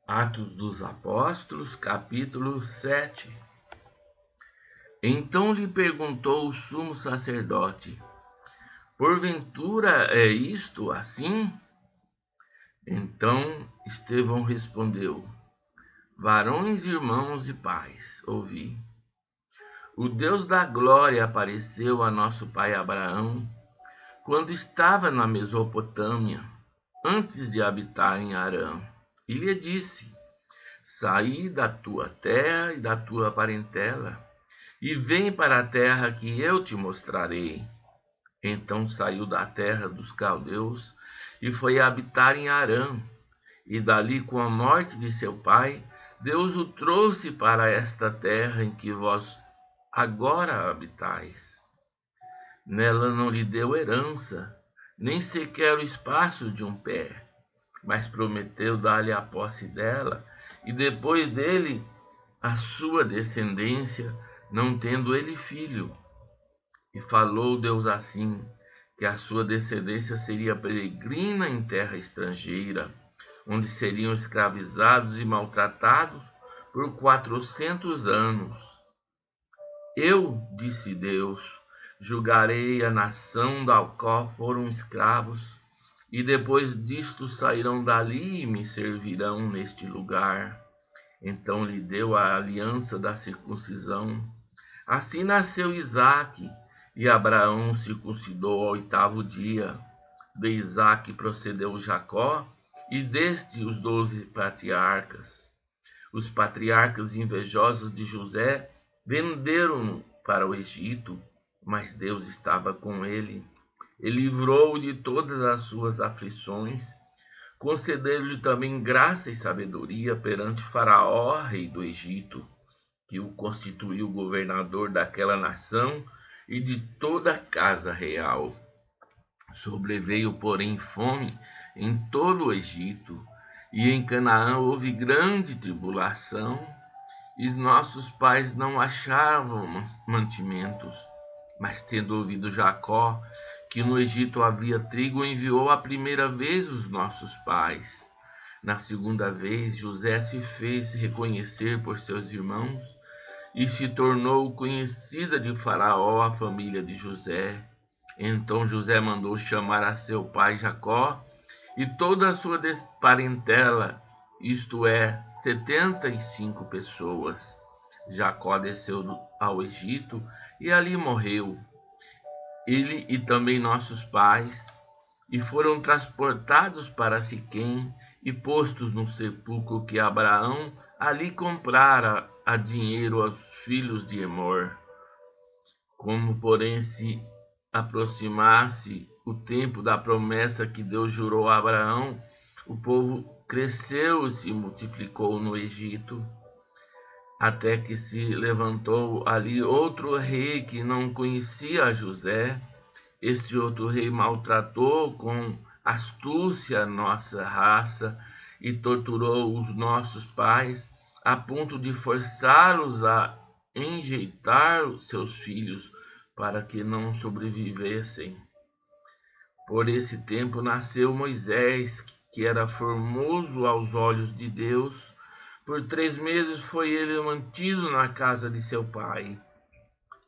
Atos dos Apóstolos, capítulo 7. Então lhe perguntou o sumo sacerdote: porventura é isto assim? Então Estevão respondeu: varões, irmãos e pais, ouvi. O Deus da glória apareceu a nosso pai Abraão quando estava na Mesopotâmia, antes de habitar em Harã, e lhe disse: saí da tua terra e da tua parentela, e vem para a terra que eu te mostrarei. Então saiu da terra dos caldeus e foi habitar em Harã, e dali, com a morte de seu pai, Deus o trouxe para esta terra em que vós agora habitais. Nela não lhe deu herança, nem sequer o espaço de um pé, mas prometeu dar-lhe a posse dela, e depois dele a sua descendência, não tendo ele filho. E falou Deus assim, que a sua descendência seria peregrina em terra estrangeira, onde seriam escravizados e maltratados por 400 anos. Eu, disse Deus, julgarei a nação da qual foram escravos, e depois disto sairão dali e me servirão neste lugar. Então lhe deu a aliança da circuncisão. Assim nasceu Isaque, e Abraão circuncidou ao 8º dia. De Isaque procedeu Jacó, e deste os 12 patriarcas. Os patriarcas invejosos de José venderam-no para o Egito, mas Deus estava com ele. E livrou-o de todas as suas aflições, concedendo-lhe também graça e sabedoria perante Faraó, rei do Egito, que o constituiu governador daquela nação e de toda a casa real. Sobreveio, porém, fome em todo o Egito, e em Canaã houve grande tribulação, e nossos pais não achavam mantimentos. Mas tendo ouvido Jacó que no Egito havia trigo, enviou a primeira vez os nossos pais. Na segunda vez, José se fez reconhecer por seus irmãos, e se tornou conhecida de Faraó a família de José. Então José mandou chamar a seu pai Jacó e toda a sua parentela, isto é, 75 pessoas. Jacó desceu ao Egito e ali morreu, ele e também nossos pais, e foram transportados para Siquém e postos no sepulcro que Abraão ali comprara a dinheiro aos filhos de Emor. Como, porém, se aproximasse o tempo da promessa que Deus jurou a Abraão, o povo cresceu e se multiplicou no Egito, até que se levantou ali outro rei que não conhecia José. Este outro rei maltratou com astúcia a nossa raça e torturou os nossos pais, a ponto de forçá-los a enjeitar os seus filhos para que não sobrevivessem. Por esse tempo nasceu Moisés, que era formoso aos olhos de Deus. Por 3 meses foi ele mantido na casa de seu pai.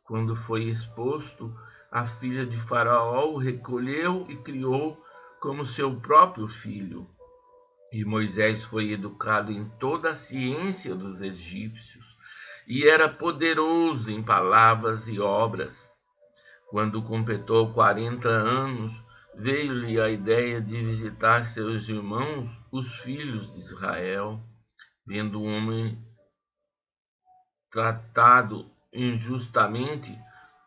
Quando foi exposto, a filha de Faraó o recolheu e criou como seu próprio filho. E Moisés foi educado em toda a ciência dos egípcios, e era poderoso em palavras e obras. Quando completou 40 anos, veio-lhe a ideia de visitar seus irmãos, os filhos de Israel. Vendo o homem tratado injustamente,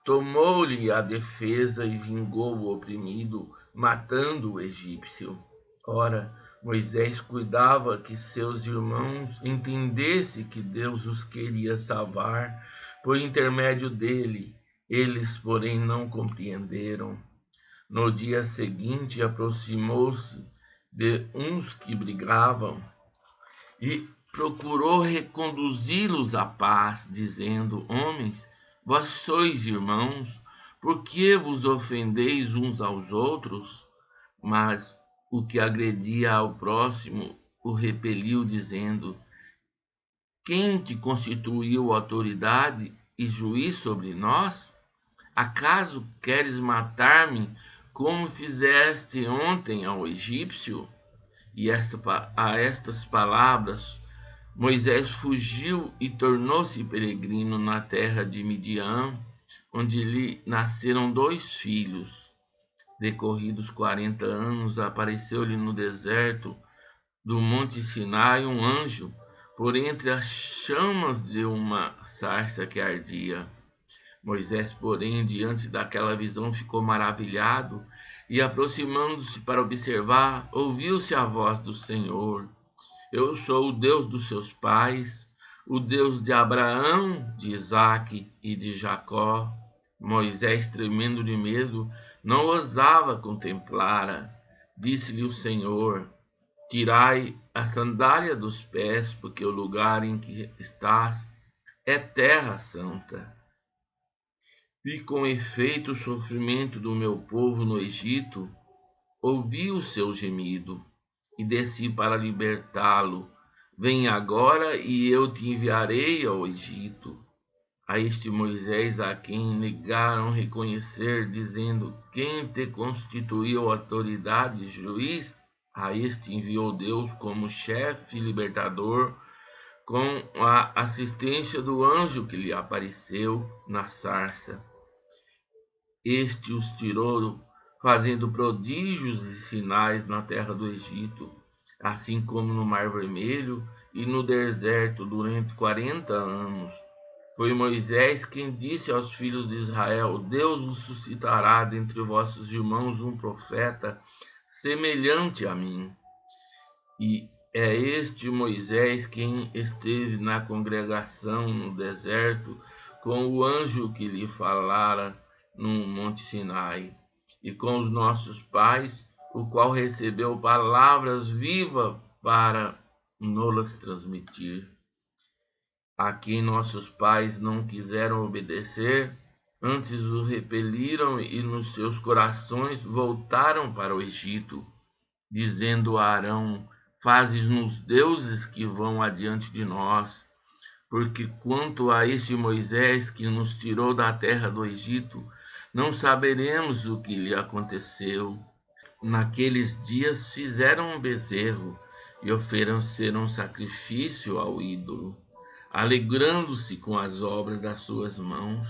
tomou-lhe a defesa e vingou o oprimido, matando o egípcio. Ora, Moisés cuidava que seus irmãos entendessem que Deus os queria salvar por intermédio dele. Eles, porém, não compreenderam. No dia seguinte, aproximou-se de uns que brigavam e procurou reconduzi-los à paz, dizendo: homens, vós sois irmãos, por que vos ofendeis uns aos outros? Mas o que agredia ao próximo o repeliu, dizendo: Quem te constituiu autoridade e juiz sobre nós? Acaso queres matar-me, como fizeste ontem ao egípcio? E a estas palavras Moisés fugiu e tornou-se peregrino na terra de Midian, onde lhe nasceram 2 filhos. Decorridos 40 anos, apareceu-lhe no deserto do monte Sinai um anjo, por entre as chamas de uma sarça que ardia. Moisés, porém, diante daquela visão, ficou maravilhado e, aproximando-se para observar, ouviu-se a voz do Senhor: Eu sou o Deus dos seus pais, o Deus de Abraão, de Isaque e de Jacó. Moisés, tremendo de medo, não ousava contemplar. Disse-lhe o Senhor: Tirai a sandália dos pés, porque o lugar em que estás é terra santa. Vi com efeito o sofrimento do meu povo no Egito, ouvi o seu gemido e desci para libertá-lo. Vem agora e eu te enviarei ao Egito. A este Moisés, a quem negaram reconhecer, dizendo: Quem te constituiu autoridade e juiz? A este enviou Deus como chefe libertador, com a assistência do anjo que lhe apareceu na sarça. Este os tirou, fazendo prodígios e sinais na terra do Egito, assim como no Mar Vermelho e no deserto durante 40 anos. Foi Moisés quem disse aos filhos de Israel: Deus vos suscitará dentre vossos irmãos um profeta semelhante a mim. E é este Moisés quem esteve na congregação no deserto com o anjo que lhe falara no Monte Sinai, e com os nossos pais, o qual recebeu palavras vivas para nos transmitir. A quem nossos pais não quiseram obedecer, antes o repeliram e nos seus corações voltaram para o Egito, dizendo a Arão: Fazes-nos deuses que vão adiante de nós. Porque quanto a este Moisés que nos tirou da terra do Egito, não saberemos o que lhe aconteceu. Naqueles dias fizeram um bezerro e ofereceram sacrifício ao ídolo, alegrando-se com as obras das suas mãos.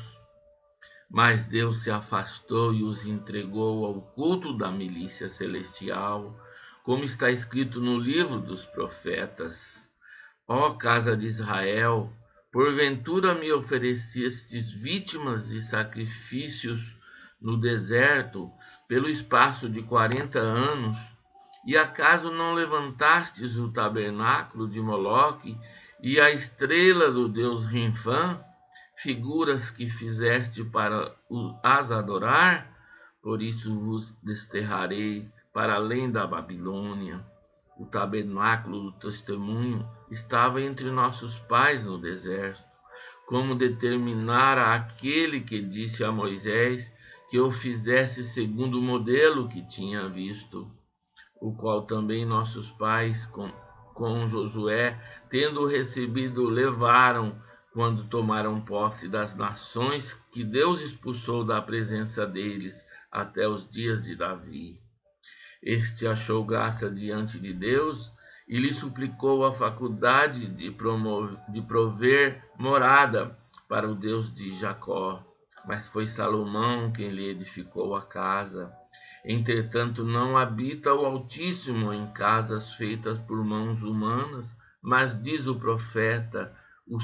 Mas Deus se afastou e os entregou ao culto da milícia celestial, como está escrito no livro dos profetas: Ó casa de Israel, porventura me oferecestes vítimas e sacrifícios no deserto pelo espaço de 40 anos, e acaso não levantastes o tabernáculo de Moloque e a estrela do deus Renfã, figuras que fizeste para as adorar? Por isso vos desterrarei para além da Babilônia. O tabernáculo do testemunho estava entre nossos pais no deserto, como determinara aquele que disse a Moisés que o fizesse segundo o modelo que tinha visto, o qual também nossos pais com Josué, tendo recebido, levaram quando tomaram posse das nações que Deus expulsou da presença deles até os dias de Davi. Este achou graça diante de Deus e lhe suplicou a faculdade de prover morada para o Deus de Jacó. Mas foi Salomão quem lhe edificou a casa. Entretanto, não habita o Altíssimo em casas feitas por mãos humanas, mas diz o profeta: o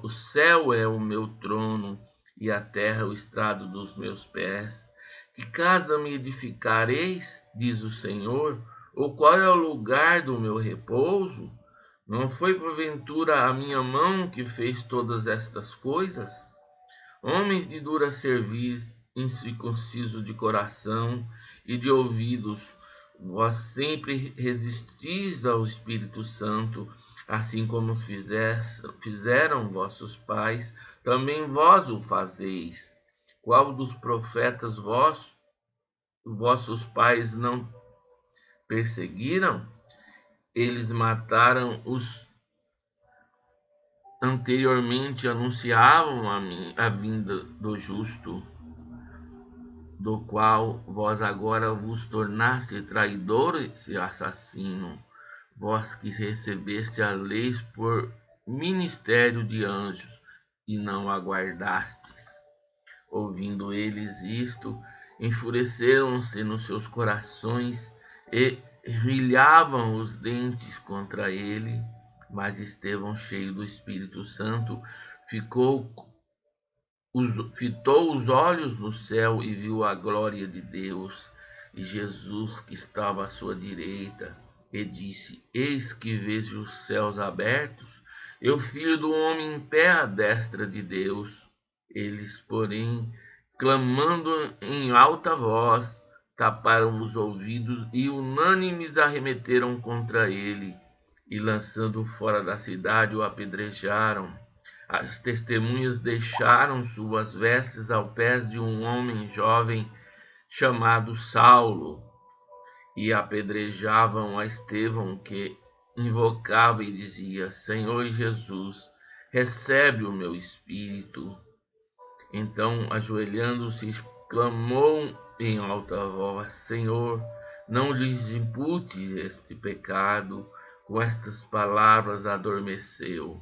céu é o meu trono e a terra o estrado dos meus pés. Que casa me edificareis, diz o Senhor, ou qual é o lugar do meu repouso? Não foi porventura a minha mão que fez todas estas coisas? Homens de dura cerviz, incircuncisos de coração e de ouvidos, vós sempre resistis ao Espírito Santo, assim como fizeram vossos pais, também vós o fazeis. Qual dos profetas vossos pais não perseguiram? eles mataram os anteriormente anunciavam a vinda do justo, do qual vós agora vos tornaste traidores e assassinos, vós que recebeste a lei por ministério de anjos e não aguardastes. Ouvindo eles isto, enfureceram-se nos seus corações e rilhavam os dentes contra ele. Mas Estevão, cheio do Espírito Santo, fitou os olhos no céu e viu a glória de Deus e Jesus que estava à sua direita, e disse: Eis que vejo os céus abertos e o Filho do homem em pé à destra de Deus. Eles, porém, clamando em alta voz, taparam os ouvidos e unânimes arremeteram contra ele e, lançando-o fora da cidade, o apedrejaram. As testemunhas deixaram suas vestes aos pés de um homem jovem chamado Saulo e apedrejavam a Estevão, que invocava e dizia: Senhor Jesus, recebe o meu espírito. Então, ajoelhando-se, exclamou em alta voz: Senhor, não lhes imputes este pecado. Com estas palavras adormeceu.